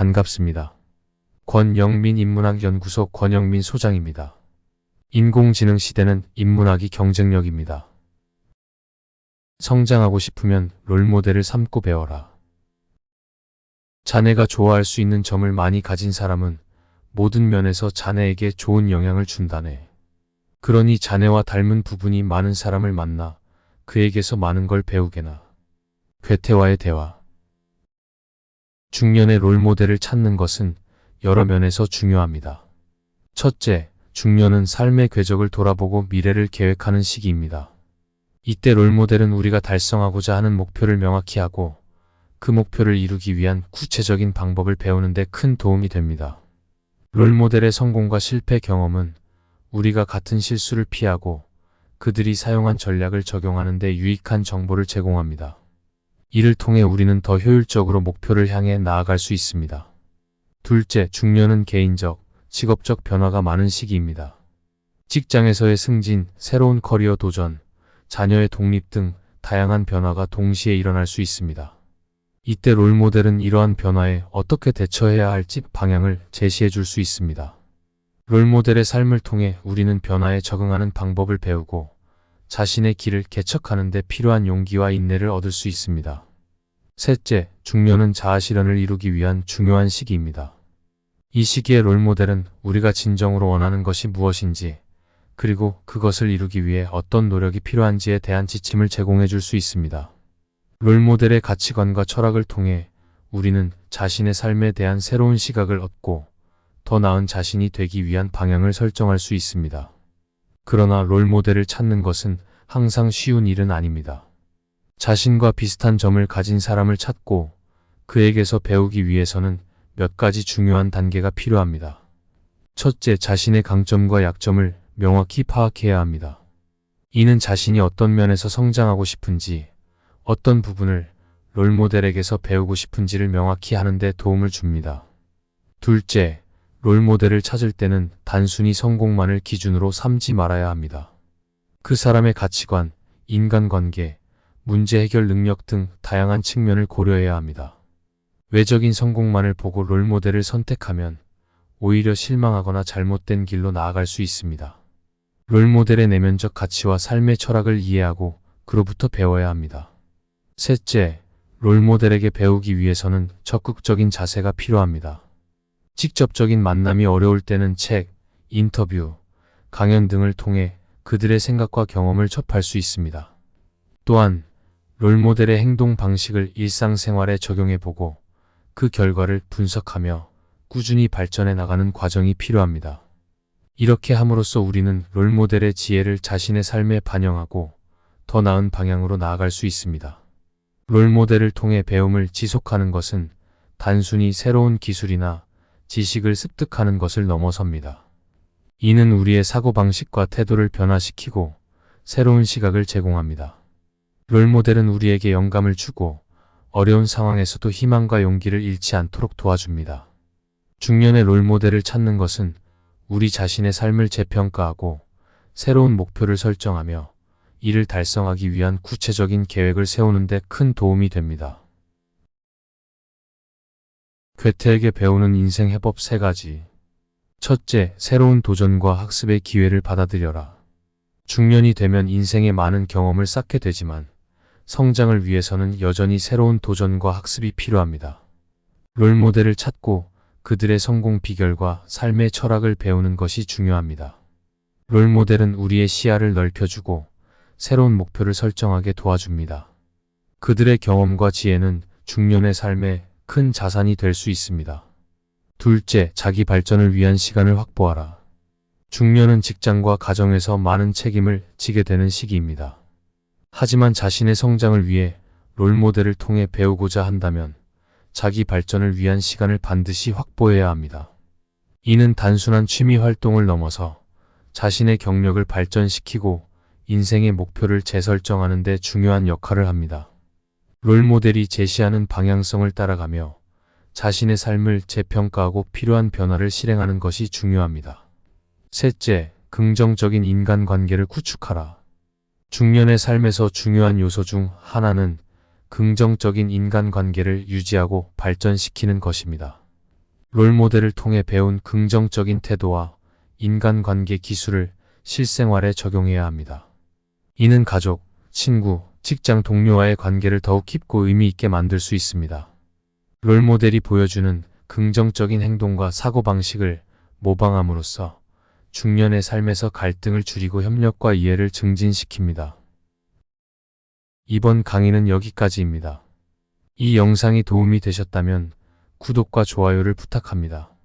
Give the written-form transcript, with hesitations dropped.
반갑습니다. 권영민 인문학연구소 권영민 소장입니다. 인공지능 시대는 인문학이 경쟁력입니다. 성장하고 싶으면 롤모델을 삼고 배워라. 자네가 좋아할 수 있는 점을 많이 가진 사람은 모든 면에서 자네에게 좋은 영향을 준다네. 그러니 자네와 닮은 부분이 많은 사람을 만나 그에게서 많은 걸 배우게나. 괴테와의 대화. 중년의 롤모델을 찾는 것은 여러 면에서 중요합니다. 첫째, 중년은 삶의 궤적을 돌아보고 미래를 계획하는 시기입니다. 이때 롤모델은 우리가 달성하고자 하는 목표를 명확히 하고 그 목표를 이루기 위한 구체적인 방법을 배우는 데 큰 도움이 됩니다. 롤모델의 성공과 실패 경험은 우리가 같은 실수를 피하고 그들이 사용한 전략을 적용하는 데 유익한 정보를 제공합니다. 이를 통해 우리는 더 효율적으로 목표를 향해 나아갈 수 있습니다. 둘째, 중년은 개인적, 직업적 변화가 많은 시기입니다. 직장에서의 승진, 새로운 커리어 도전, 자녀의 독립 등 다양한 변화가 동시에 일어날 수 있습니다. 이때 롤모델은 이러한 변화에 어떻게 대처해야 할지 방향을 제시해 줄 수 있습니다. 롤모델의 삶을 통해 우리는 변화에 적응하는 방법을 배우고 자신의 길을 개척하는 데 필요한 용기와 인내를 얻을 수 있습니다. 셋째, 중년은 자아실현을 이루기 위한 중요한 시기입니다. 이 시기의 롤모델은 우리가 진정으로 원하는 것이 무엇인지, 그리고 그것을 이루기 위해 어떤 노력이 필요한지에 대한 지침을 제공해 줄 수 있습니다. 롤모델의 가치관과 철학을 통해 우리는 자신의 삶에 대한 새로운 시각을 얻고 더 나은 자신이 되기 위한 방향을 설정할 수 있습니다. 그러나 롤모델을 찾는 것은 항상 쉬운 일은 아닙니다. 자신과 비슷한 점을 가진 사람을 찾고 그에게서 배우기 위해서는 몇 가지 중요한 단계가 필요합니다. 첫째, 자신의 강점과 약점을 명확히 파악해야 합니다. 이는 자신이 어떤 면에서 성장하고 싶은지, 어떤 부분을 롤모델에게서 배우고 싶은지를 명확히 하는 데 도움을 줍니다. 둘째, 롤모델을 찾을 때는 단순히 성공만을 기준으로 삼지 말아야 합니다. 그 사람의 가치관, 인간관계, 문제 해결 능력 등 다양한 측면을 고려해야 합니다. 외적인 성공만을 보고 롤모델을 선택하면 오히려 실망하거나 잘못된 길로 나아갈 수 있습니다. 롤모델의 내면적 가치와 삶의 철학을 이해하고 그로부터 배워야 합니다. 셋째, 롤모델에게 배우기 위해서는 적극적인 자세가 필요합니다. 직접적인 만남이 어려울 때는 책, 인터뷰, 강연 등을 통해 그들의 생각과 경험을 접할 수 있습니다. 또한 롤모델의 행동 방식을 일상생활에 적용해보고 그 결과를 분석하며 꾸준히 발전해 나가는 과정이 필요합니다. 이렇게 함으로써 우리는 롤모델의 지혜를 자신의 삶에 반영하고 더 나은 방향으로 나아갈 수 있습니다. 롤모델을 통해 배움을 지속하는 것은 단순히 새로운 기술이나 지식을 습득하는 것을 넘어섭니다. 이는 우리의 사고방식과 태도를 변화시키고 새로운 시각을 제공합니다. 롤모델은 우리에게 영감을 주고 어려운 상황에서도 희망과 용기를 잃지 않도록 도와줍니다. 중년의 롤모델을 찾는 것은 우리 자신의 삶을 재평가하고 새로운 목표를 설정하며 이를 달성하기 위한 구체적인 계획을 세우는 데 큰 도움이 됩니다. 괴테에게 배우는 인생 해법 3가지. 첫째, 새로운 도전과 학습의 기회를 받아들여라. 중년이 되면 인생의 많은 경험을 쌓게 되지만 성장을 위해서는 여전히 새로운 도전과 학습이 필요합니다. 롤모델을 찾고 그들의 성공 비결과 삶의 철학을 배우는 것이 중요합니다. 롤모델은 우리의 시야를 넓혀주고 새로운 목표를 설정하게 도와줍니다. 그들의 경험과 지혜는 중년의 삶에 큰 자산이 될 수 있습니다. 둘째, 자기 발전을 위한 시간을 확보하라. 중년은 직장과 가정에서 많은 책임을 지게 되는 시기입니다. 하지만 자신의 성장을 위해 롤모델을 통해 배우고자 한다면 자기 발전을 위한 시간을 반드시 확보해야 합니다. 이는 단순한 취미 활동을 넘어서 자신의 경력을 발전시키고 인생의 목표를 재설정하는 데 중요한 역할을 합니다. 롤모델이 제시하는 방향성을 따라가며 자신의 삶을 재평가하고 필요한 변화를 실행하는 것이 중요합니다. 셋째, 긍정적인 인간관계를 구축하라. 중년의 삶에서 중요한 요소 중 하나는 긍정적인 인간관계를 유지하고 발전시키는 것입니다. 롤모델을 통해 배운 긍정적인 태도와 인간관계 기술을 실생활에 적용해야 합니다. 이는 가족, 친구, 직장 동료와의 관계를 더욱 깊고 의미 있게 만들 수 있습니다. 롤모델이 보여주는 긍정적인 행동과 사고방식을 모방함으로써 중년의 삶에서 갈등을 줄이고 협력과 이해를 증진시킵니다. 이번 강의는 여기까지입니다. 이 영상이 도움이 되셨다면 구독과 좋아요를 부탁합니다.